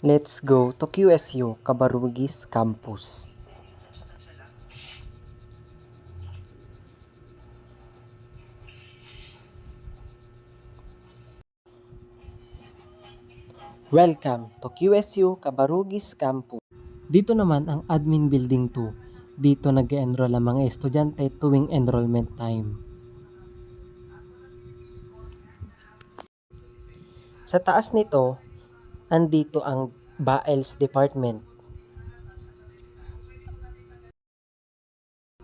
Let's go to QSU Cabarugis Campus. Welcome to QSU Cabarugis Campus. Dito naman ang Admin Building 2. Dito nag-enroll ang mga estudyante tuwing enrollment time. Sa taas nito, andito ang BAELS Department.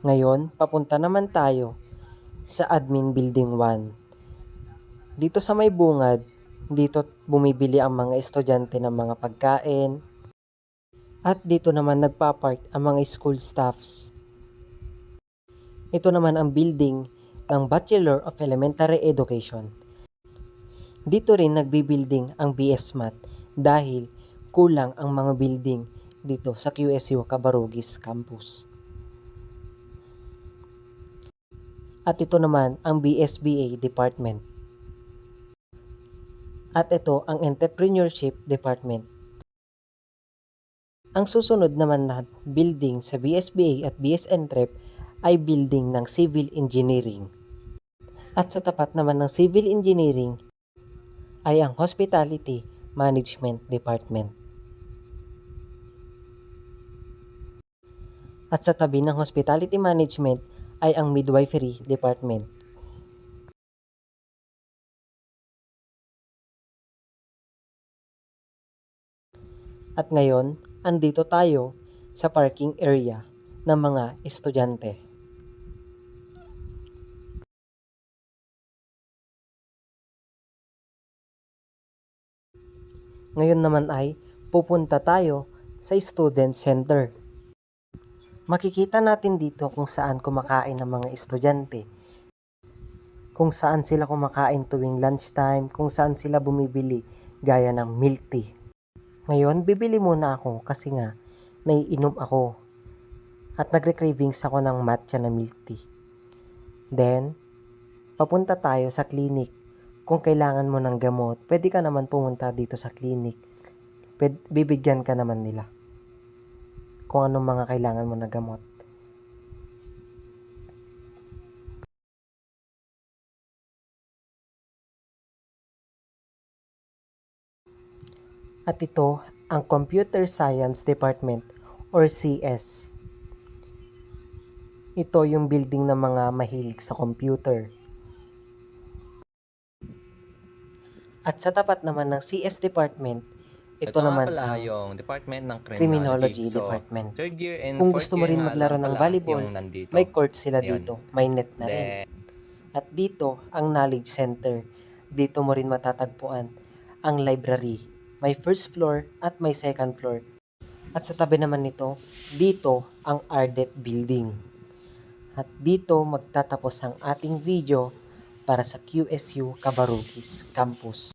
Ngayon, papunta naman tayo sa Admin Building 1. Dito sa may bungad, dito bumibili ang mga estudyante ng mga pagkain. At dito naman nagpapark ang mga school staffs. Ito naman ang building ng Bachelor of Elementary Education. Dito rin nagbibuilding ang BS Math dahil kulang ang mga building dito sa QSU Cabarugis Campus. At ito naman ang BSBA Department. At ito ang Entrepreneurship Department. Ang susunod naman na building sa BSBA at BS Entrep ay building ng Civil Engineering. At sa tapat naman ng Civil Engineering ay ang Hospitality Management Department. At sa tabi ng Hospitality Management ay ang Midwifery Department. At ngayon, andito tayo sa parking area ng mga estudyante. Ngayon naman ay pupunta tayo sa Student Center. Makikita natin dito kung saan kumakain ang mga estudyante. Kung saan sila kumakain tuwing lunchtime, kung saan sila bumibili gaya ng milk tea. Ngayon, bibili muna ako kasi nga naiinom ako at nagre-cravings ako ng matcha na milk tea. Then, papunta tayo sa clinic. Kung kailangan mo ng gamot, pwede ka naman pumunta dito sa clinic. Bibigyan ka naman nila kung anong mga kailangan mo na gamot. At ito ang Computer Science Department or CS. Ito yung building ng mga mahilig sa computer. At sa tapat naman ng CS Department, ito naman pala ang yung Department ng Criminology So, Department. third year and Kung fourth gusto mo year rin nga maglaro lang ng pala volleyball, yung nandito. may court sila Ayun. dito. May net na rin. At dito, ang Knowledge Center. Dito mo rin matatagpuan ang library. May first floor at may second floor. At sa tabi naman nito, dito ang Ardet Building. At dito magtatapos ang ating video para sa QSU Cabarugis Campus.